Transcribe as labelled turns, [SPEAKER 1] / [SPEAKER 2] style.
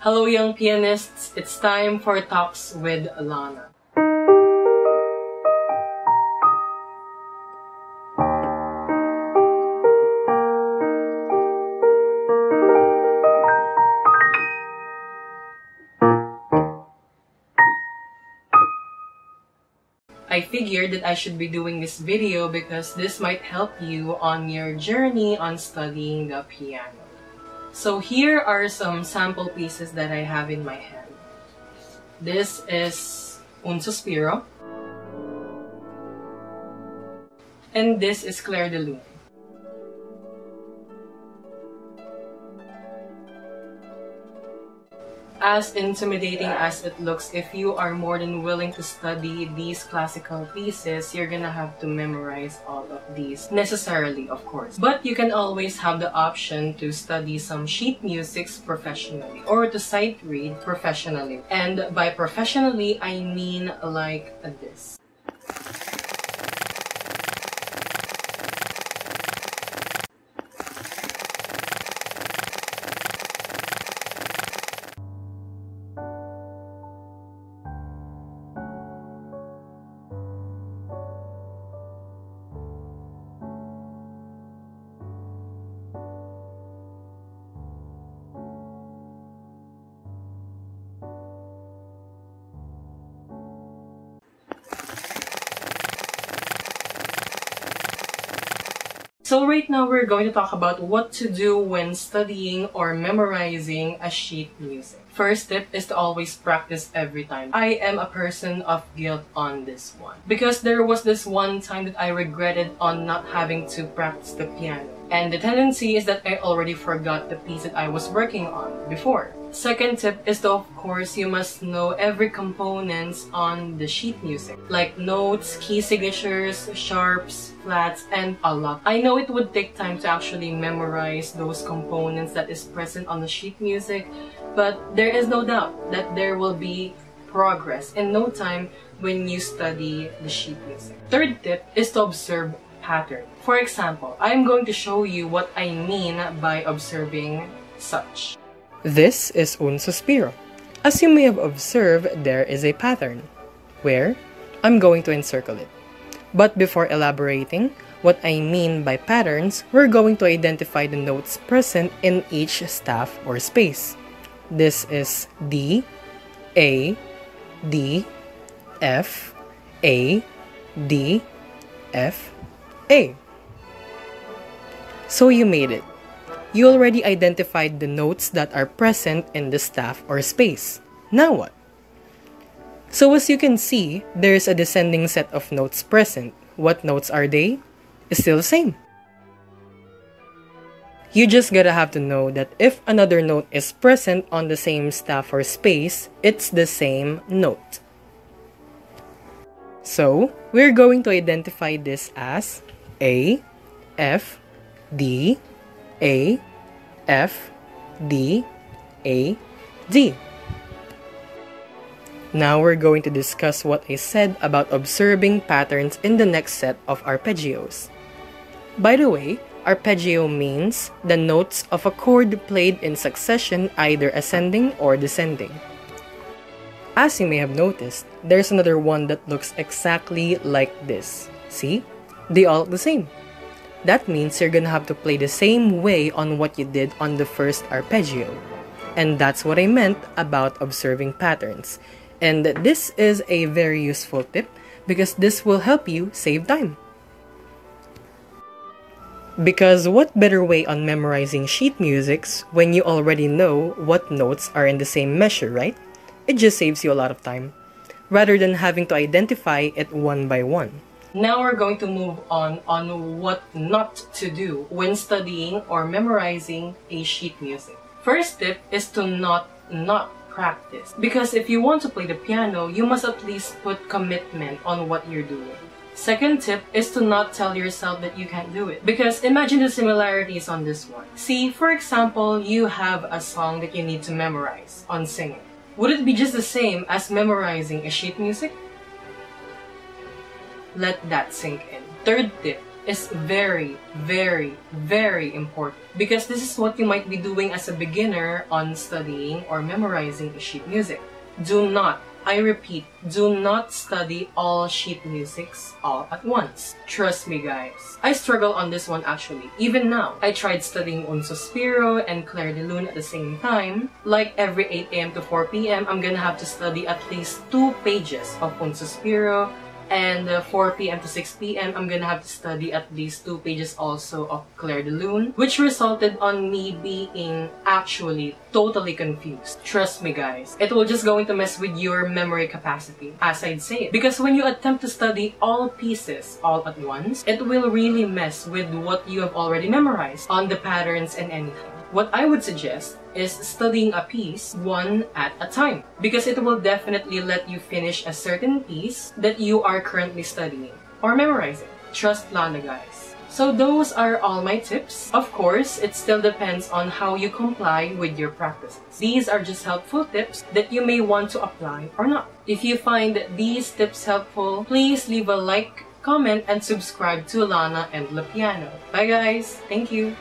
[SPEAKER 1] Hello young pianists, it's time for Talks with Lana. I figured that I should be doing this video because this might help you on your journey on studying the piano. So here are some sample pieces that I have in my hand. This is Un Sospiro. And this is Clair de Lune. As intimidating as it looks, if you are more than willing to study these classical pieces, you're gonna have to memorize all of these. Necessarily, of course. But you can always have the option to study some sheet musics professionally or to sight read professionally. And by professionally, I mean like this. So right now we're going to talk about what to do when studying or memorizing a sheet music. First tip is to always practice every time. I am a person of guilt on this one. Because there was this one time that I regretted on not having to practice the piano. And the tendency is that I already forgot the piece that I was working on before. Second tip is to, of course, you must know every components on the sheet music. Like notes, key signatures, sharps, flats, and a lot. I know it would take time to actually memorize those components that is present on the sheet music, but there is no doubt that there will be progress in no time when you study the sheet music. Third tip is to observe pattern. For example, I'm going to show you what I mean by observing such.
[SPEAKER 2] This is Un Sospiro. As you may have observed, there is a pattern, where I'm going to encircle it. But before elaborating what I mean by patterns, we're going to identify the notes present in each staff or space. This is D, A, D, F, A, D, F, A. So you made it. You already identified the notes that are present in the staff or space. Now what? So as you can see, there's a descending set of notes present. What notes are they? It's still the same. You just gotta have to know that if another note is present on the same staff or space, it's the same note. So, we're going to identify this as A, F, D, A, F, D, A, D. Now we're going to discuss what I said about observing patterns in the next set of arpeggios. By the way, arpeggio means the notes of a chord played in succession, either ascending or descending. As you may have noticed, there's another one that looks exactly like this. See? They all look the same. That means you're gonna have to play the same way on what you did on the first arpeggio. And that's what I meant about observing patterns. And this is a very useful tip because this will help you save time. Because what better way on memorizing sheet musics when you already know what notes are in the same measure, right? It just saves you a lot of time, rather than having to identify it one by one.
[SPEAKER 1] Now we're going to move on what not to do when studying or memorizing a sheet music. First tip is to not practice. Because if you want to play the piano, you must at least put commitment on what you're doing. Second tip is to not tell yourself that you can't do it. Because imagine the similarities on this one. See, for example, you have a song that you need to memorize on singing. Would it be just the same as memorizing a sheet music? Let that sink in. Third tip is very, very, very important because this is what you might be doing as a beginner on studying or memorizing sheet music. Do not, I repeat, do not study all sheet musics all at once. Trust me, guys. I struggle on this one actually. Even now, I tried studying Un Sospiro and Clair de Lune at the same time. Like every 8 a.m. to 4 p.m., I'm gonna have to study at least 2 pages of Un Sospiro. And 4 p.m. to 6 p.m., I'm gonna have to study at least 2 pages also of Clair de Lune, which resulted on me being actually totally confused. Trust me, guys. It will just going to mess with your memory capacity, as I'd say it. Because when you attempt to study all pieces all at once, it will really mess with what you have already memorized on the patterns and anything. What I would suggest is studying a piece one at a time because it will definitely let you finish a certain piece that you are currently studying or memorizing. Trust Lana, guys. So those are all my tips. Of course, it still depends on how you comply with your practices. These are just helpful tips that you may want to apply or not. If you find these tips helpful, please leave a like, comment, and subscribe to Lana and Le Piano. Bye guys! Thank you!